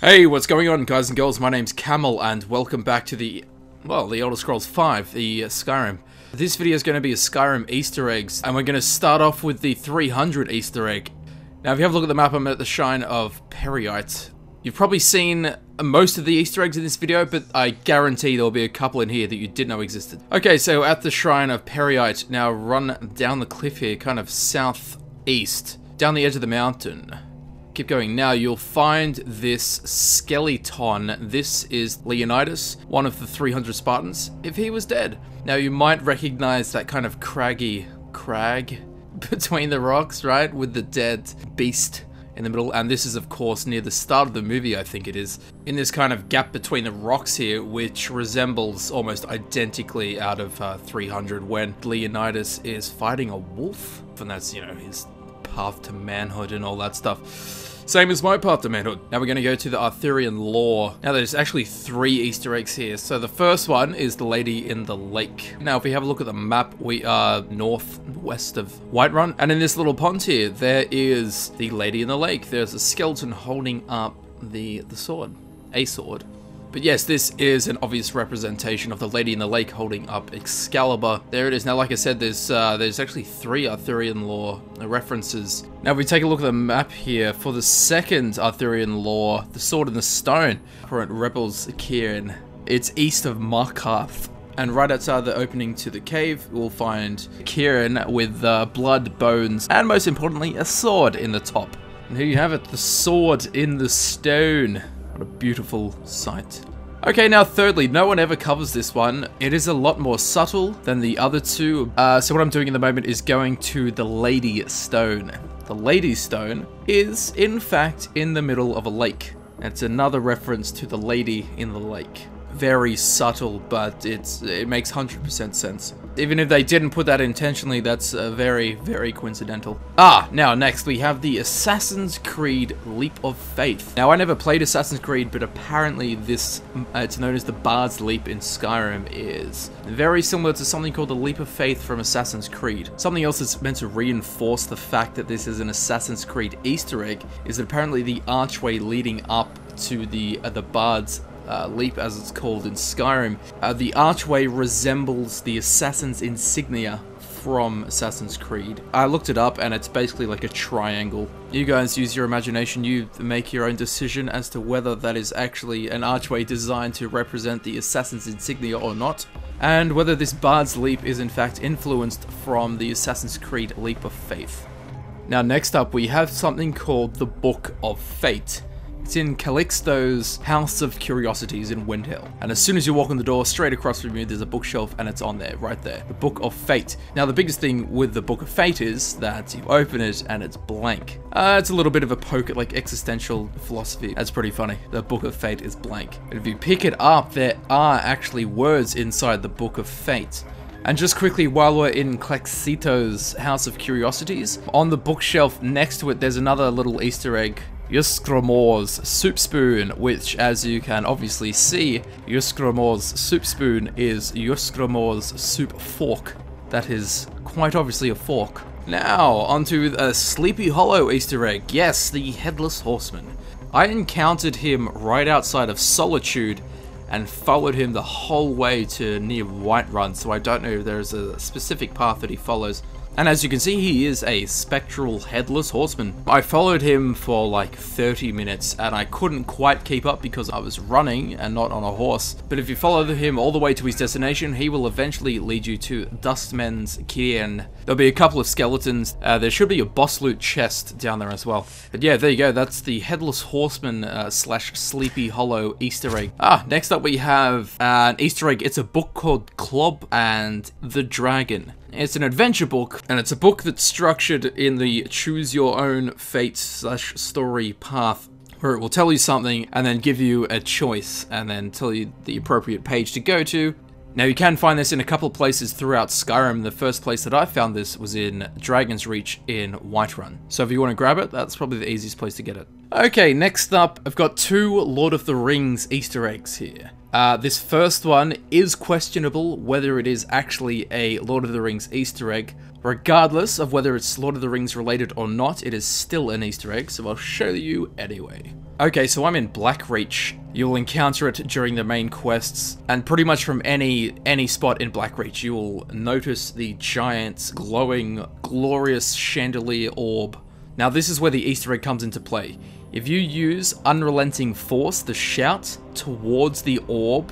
Hey, what's going on, guys and girls? My name's Camel, and welcome back to the Elder Scrolls V, the Skyrim. This video is going to be a Skyrim Easter eggs, and we're going to start off with the 300 Easter egg. Now, if you have a look at the map, I'm at the Shrine of Periode. You've probably seen most of the Easter eggs in this video, but I guarantee there'll be a couple in here that you didn't know existed. Okay, so at the Shrine of Periode, now run down the cliff here, kind of southeast, down the edge of the mountain. Keep going. Now you'll find this skeleton. This is Leonidas, one of the 300 Spartans, if he was dead. Now you might recognize that kind of crag between the rocks, right? With the dead beast in the middle. And this is, of course, near the start of the movie, I think it is. In this kind of gap between the rocks here, which resembles almost identically out of 300 when Leonidas is fighting a wolf. And that's, you know, his path to manhood and all that stuff. Same as my path to manhood. Now we're going to go to the Arthurian lore. Now there's actually 3 Easter eggs here. So the first one is the lady in the lake. Now if we have a look at the map, we are northwest of Whiterun. And in this little pond here, there is the lady in the lake. There's a skeleton holding up the sword. A sword. But yes, this is an obvious representation of the lady in the lake holding up Excalibur. There it is. Now, like I said, there's actually 3 Arthurian lore references. Now, if we take a look at the map here, for the second Arthurian lore, the Sword in the Stone, current rebels Kieran, it's east of Markarth. And right outside the opening to the cave, we'll find Kieran with blood, bones, and most importantly, a sword in the top. And here you have it, the Sword in the Stone. What a beautiful sight. Okay, now thirdly, no one ever covers this one. It is a lot more subtle than the other 2. So what I'm doing in the moment is going to the Lady Stone. The Lady Stone is, in fact, in the middle of a lake. It's another reference to the lady in the lake. Very subtle, but it makes 100% sense. Even if they didn't put that intentionally, that's very, very coincidental. Now next we have the Assassin's Creed Leap of Faith. Now I never played Assassin's Creed, but apparently this, it's known as the Bard's Leap in Skyrim, is very similar to something called the Leap of Faith from Assassin's Creed. Something else that's meant to reinforce the fact that this is an Assassin's Creed Easter egg is that apparently the archway leading up to the Bard's Leap, as it's called in Skyrim, the archway resembles the assassin's insignia from Assassin's Creed. I looked it up and it's basically like a triangle. You guys use your imagination, you make your own decision as to whether that is actually an archway designed to represent the assassin's insignia or not, and whether this Bard's Leap is in fact influenced from the Assassin's Creed Leap of Faith. Now next up we have something called the Book of Fate. It's in Calixto's House of Curiosities in Windhill. And as soon as you walk in the door, straight across from you, there's a bookshelf and it's on there, right there. The Book of Fate. Now, the biggest thing with the Book of Fate is that you open it and it's blank. It's a little bit of a poke at like existential philosophy. That's pretty funny. The Book of Fate is blank. But if you pick it up, there are actually words inside the Book of Fate. And just quickly, while we're in Calixto's House of Curiosities, on the bookshelf next to it, there's another little Easter egg. Ysgramor's soup spoon, which, as you can obviously see, Ysgramor's soup spoon is Ysgramor's soup fork. That is quite obviously a fork. Now, onto a Sleepy Hollow Easter egg. Yes, the Headless Horseman. I encountered him right outside of Solitude and followed him the whole way to near Whiterun, so I don't know if there's a specific path that he follows. And as you can see, he is a spectral headless horseman. I followed him for like 30 minutes and I couldn't quite keep up because I was running and not on a horse. But if you follow him all the way to his destination, he will eventually lead you to Dustman's Cairn. There'll be a couple of skeletons. There should be a boss loot chest down there as well. But yeah, there you go. That's the Headless Horseman slash Sleepy Hollow Easter egg. Next up we have an Easter egg. It's a book called Club and the Dragon. It's an adventure book, and it's a book that's structured in the choose your own fate slash story path, where it will tell you something and then give you a choice and then tell you the appropriate page to go to. Now you can find this in a couple of places throughout Skyrim. The first place that I found this was in Dragon's Reach in Whiterun. So if you want to grab it, that's probably the easiest place to get it. Okay, next up, I've got 2 Lord of the Rings Easter eggs here. This first one is questionable whether it is actually a Lord of the Rings Easter egg. Regardless of whether it's Lord of the Rings related or not, it is still an Easter egg, so I'll show you anyway. Okay, so I'm in Blackreach. You'll encounter it during the main quests, and pretty much from any spot in Blackreach, you will notice the giant, glowing, glorious chandelier orb. Now this is where the Easter egg comes into play. If you use Unrelenting Force, the shout, towards the orb,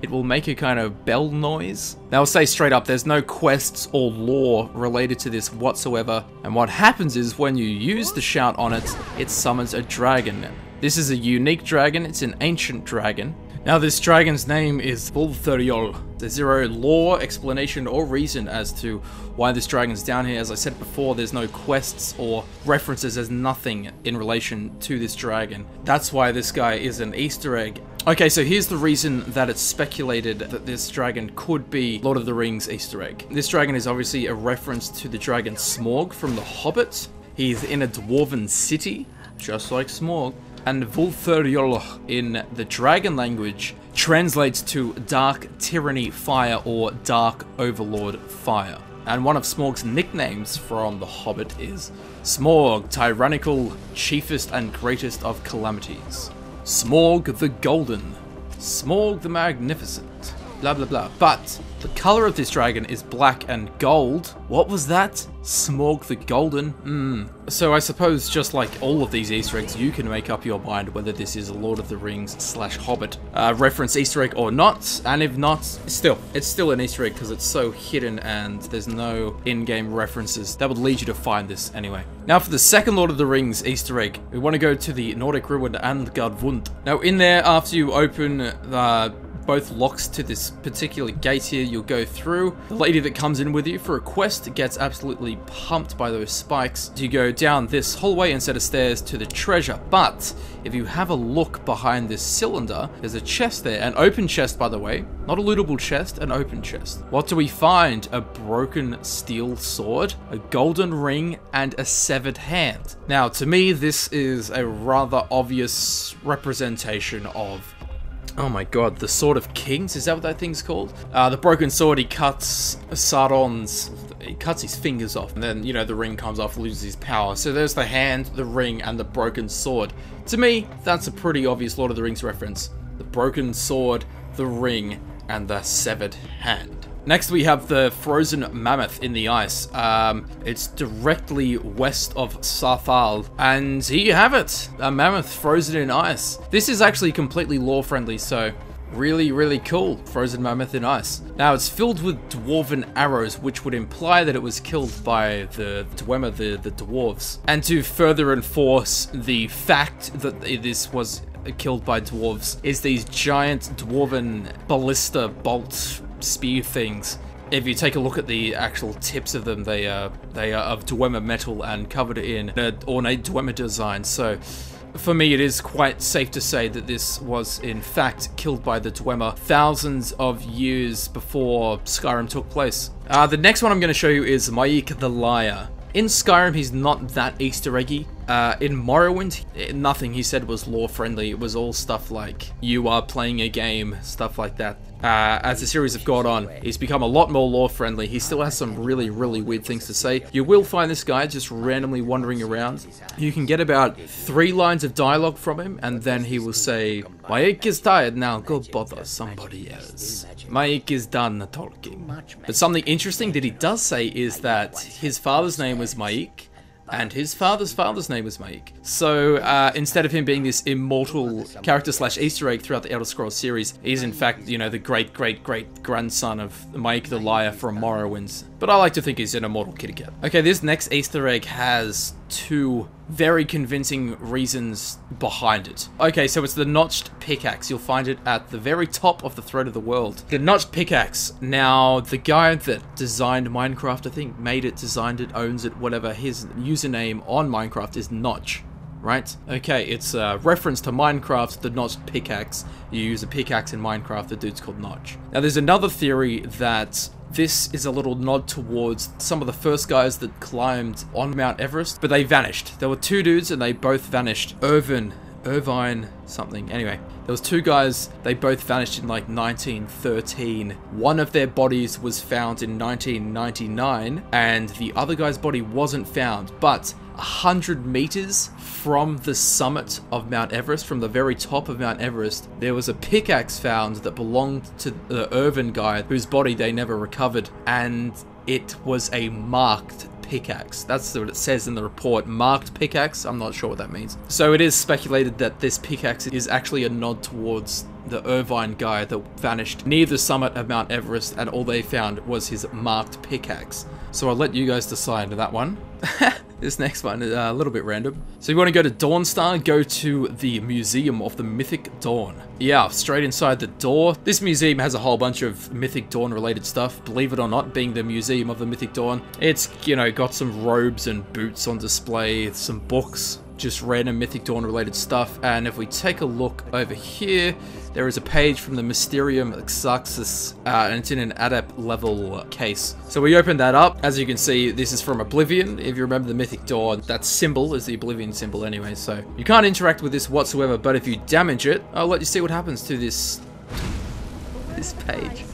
it will make a kind of bell noise. Now I'll say straight up, there's no quests or lore related to this whatsoever, and what happens is when you use the shout on it, it summons a dragon. This is a unique dragon, it's an ancient dragon. Now this dragon's name is Vulthuriol. There's zero lore, explanation, or reason as to why this dragon's down here. As I said before, there's no quests or references, there's nothing in relation to this dragon. That's why this guy is an Easter egg. Okay, so here's the reason that it's speculated that this dragon could be Lord of the Rings Easter egg. This dragon is obviously a reference to the dragon Smaug from The Hobbit. He's in a dwarven city, just like Smaug. And Vulthuriol in the dragon language translates to Dark Tyranny Fire or Dark Overlord Fire. And one of Smaug's nicknames from The Hobbit is Smaug, tyrannical, chiefest and greatest of calamities. Smaug the Golden. Smaug the Magnificent. Blah blah blah. But the color of this dragon is black and gold. What was that? Smaug the Golden? So I suppose just like all of these Easter eggs, you can make up your mind whether this is a Lord of the Rings / Hobbit reference Easter egg or not. And if not, it's still an Easter egg because it's so hidden and there's no in-game references that would lead you to find this anyway. Now for the second Lord of the Rings Easter egg, we want to go to the Nordic ruin Andgardvund. Now in there, after you open the both locks to this particular gate here, you'll go through. The lady that comes in with you for a quest gets absolutely pumped by those spikes. You go down this hallway and set of stairs to the treasure, but if you have a look behind this cylinder, there's a chest there, an open chest by the way, not a lootable chest, an open chest. What do we find? A broken steel sword, a golden ring, and a severed hand. Now to me this is a rather obvious representation of, oh my god, the Sword of Kings? Is that what that thing's called? The broken sword, he cuts his fingers off, and then, you know, the ring comes off, loses his power. So there's the hand, the ring, and the broken sword. To me, that's a pretty obvious Lord of the Rings reference. The broken sword, the ring, and the severed hand. Next we have the frozen mammoth in the ice. It's directly west of Sarthal, and here you have it, a mammoth frozen in ice. This is actually completely lore friendly, so really cool. Frozen mammoth in ice. Now it's filled with dwarven arrows, which would imply that it was killed by the Dwemer, the dwarves. And to further enforce the fact that this was killed by dwarves, is these giant dwarven ballista bolt spear things. If you take a look at the actual tips of them, they are of Dwemer metal and covered in an ornate Dwemer design. So for me, it is quite safe to say that this was in fact killed by the Dwemer thousands of years before Skyrim took place. The next one I'm going to show you is Mythic the Liar. In Skyrim, he's not that Easter eggy. In Morrowind, nothing he said was lore friendly. It was all stuff like, you are playing a game, stuff like that. As the series have gone on, he's become a lot more lore friendly. He still has some really weird things to say. You will find this guy just randomly wandering around. You can get about 3 lines of dialogue from him, and then he will say, "My ink is tired now, go bother somebody else. My ink is done talking." But something interesting that he does say is that his father's name was Mythic, and his father's name was Mythic. So instead of him being this immortal character / Easter egg throughout the Elder Scrolls series, he's in fact, you know, the great grandson of Mythic the Liar from Morrowind. But I like to think he's an immortal kitty cat. Okay, this next Easter egg has 2 very convincing reasons behind it. Okay, so it's the Notched Pickaxe. You'll find it at the very top of the Thread of the World. The Notched Pickaxe. Now, the guy that designed Minecraft, I think, made it, designed it, owns it, whatever, his username on Minecraft is Notch, right? Okay, it's a reference to Minecraft, the Notched Pickaxe. You use a pickaxe in Minecraft, the dude's called Notch. Now, there's another theory that this is a little nod towards some of the first guys that climbed on Mount Everest, but they vanished. There were 2 dudes and they both vanished. Irvin Irvine something. Anyway, there was two guys. They both vanished in like 1913. One of their bodies was found in 1999, and the other guy's body wasn't found. But 100 meters from the summit of Mount Everest, from the very top of Mount Everest, there was a pickaxe found that belonged to the Irvine guy, whose body they never recovered, and it was a marked pickaxe. That's what it says in the report. Marked pickaxe. I'm not sure what that means. So it is speculated that this pickaxe is actually a nod towards the Irvine guy that vanished near the summit of Mount Everest, and all they found was his marked pickaxe. So I'll let you guys decide that one. This next one is a little bit random. So you want to go to Dawnstar, go to the Museum of the Mythic Dawn. Yeah, straight inside the door. This museum has a whole bunch of Mythic Dawn related stuff, believe it or not, being the Museum of the Mythic Dawn. It's, you know, got some robes and boots on display, some books, just random Mythic Dawn related stuff. And if we take a look over here, there is a page from the Mysterium Xaxis, and it's in an adept level case. So we open that up. As you can see, this is from Oblivion. If you remember the Mythic Dawn, that symbol is the Oblivion symbol anyway, so you can't interact with this whatsoever, but if you damage it, I'll let you see what happens to this page.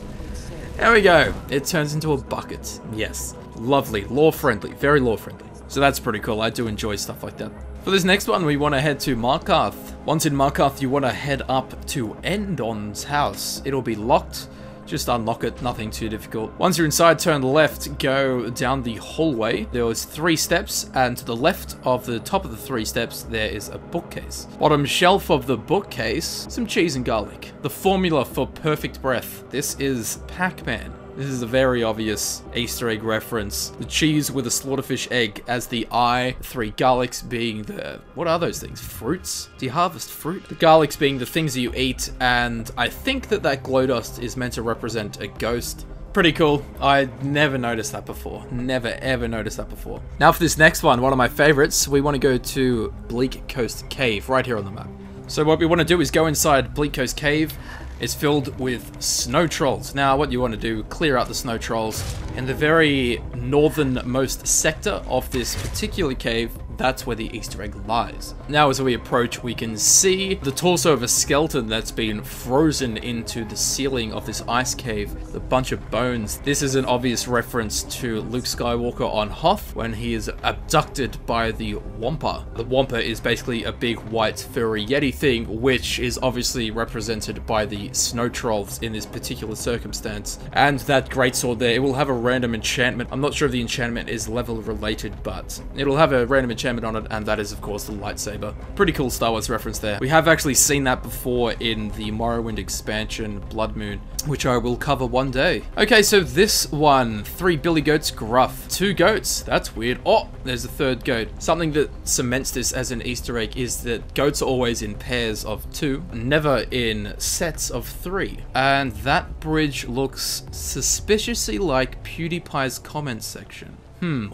There we go. It turns into a bucket. Yes. Lovely. Lore-friendly. Very lore-friendly. So that's pretty cool. I do enjoy stuff like that. For this next one, we want to head to Markarth. Once in Markarth, you want to head up to Endon's house. It'll be locked. Just unlock it, nothing too difficult. Once you're inside, turn left, go down the hallway. There was 3 steps, and to the left of the top of the 3 steps, there is a bookcase. Bottom shelf of the bookcase, some cheese and garlic. The formula for perfect breath. This is Pac-Man. This is a very obvious Easter egg reference. The cheese with a slaughterfish egg as the eye, 3 garlics being the... what are those things? Fruits? Do you harvest fruit? The garlics being the things that you eat, and I think that that glow dust is meant to represent a ghost. Pretty cool. I never noticed that before. Never ever noticed that before. Now for this next one of my favorites, we want to go to Bleak Coast Cave, right here on the map. So what we want to do is go inside Bleak Coast Cave. It's filled with snow trolls. Now, what you want to do, clear out the snow trolls. In the very northernmost sector of this particular cave, that's where the Easter egg lies. Now, as we approach, we can see the torso of a skeleton that's been frozen into the ceiling of this ice cave. A bunch of bones. This is an obvious reference to Luke Skywalker on Hoth when he is abducted by the Wampa. The Wampa is basically a big white furry yeti thing, which is obviously represented by the snow trolls in this particular circumstance. And that greatsword there, it will have a random enchantment. I'm not sure if the enchantment is level related, but it'll have a random enchantment on it, and that is of course the lightsaber. Pretty cool Star Wars reference there. We have actually seen that before in the Morrowind expansion, Blood Moon, which I will cover one day. Okay, so this one, 3 billy goats, Gruff. 2 goats, that's weird. Oh, there's a 3rd goat. Something that cements this as an Easter egg is that goats are always in pairs of 2, never in sets of 3. And that bridge looks suspiciously like PewDiePie's comment section.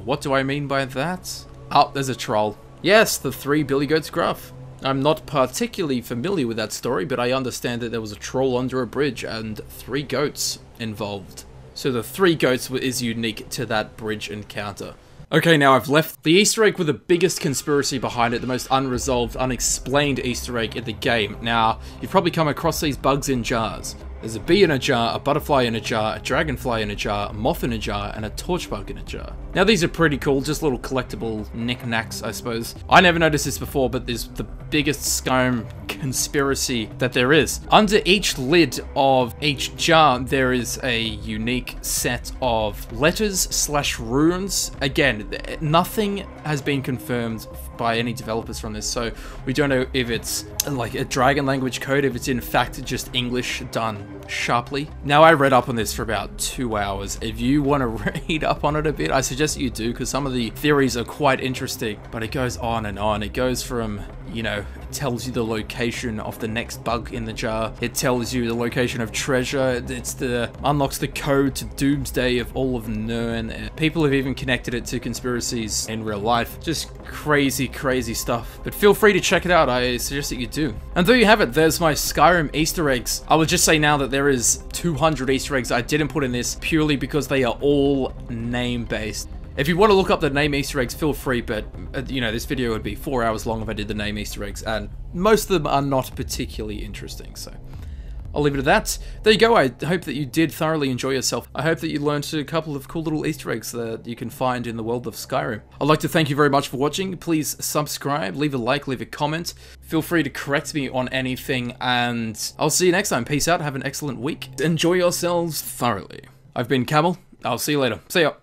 What do I mean by that? Oh, there's a troll. Yes, the 3 billy goats Gruff. I'm not particularly familiar with that story, but I understand that there was a troll under a bridge and 3 goats involved. So the 3 goats is unique to that bridge encounter. Okay, now I've left the Easter egg with the biggest conspiracy behind it, the most unresolved, unexplained Easter egg in the game. Now, you've probably come across these bugs in jars. There's a bee in a jar, a butterfly in a jar, a dragonfly in a jar, a moth in a jar, and a torchbug in a jar. Now these are pretty cool, just little collectible knickknacks, I suppose. I never noticed this before, but there's the biggest Skyrim conspiracy that there is. Under each lid of each jar, there is a unique set of letters/runes. Again, nothing has been confirmed by any developers from this, so we don't know if it's like a dragon language code, if it's in fact just English done sharply. Now, I read up on this for about 2 hours. If you want to read up on it a bit, I suggest that you do, because some of the theories are quite interesting, but it goes on and on. It goes from, you know, it tells you the location of the next bug in the jar. It tells you the location of treasure. Unlocks the code to Doomsday of all of Nirn. People have even connected it to conspiracies in real life. Just crazy, crazy stuff. But feel free to check it out. I suggest that you do. And there you have it. There's my Skyrim Easter eggs. I would just say now that there is 200 Easter eggs I didn't put in this purely because they are all name-based. If you want to look up the name Easter eggs, feel free, but, you know, this video would be 4 hours long if I did the name Easter eggs, and most of them are not particularly interesting, so I'll leave it at that. There you go. I hope that you did thoroughly enjoy yourself. I hope that you learned a couple of cool little Easter eggs that you can find in the world of Skyrim. I'd like to thank you very much for watching. Please subscribe, leave a like, leave a comment. Feel free to correct me on anything, and I'll see you next time. Peace out. Have an excellent week. Enjoy yourselves thoroughly. I've been Camel. I'll see you later. See ya.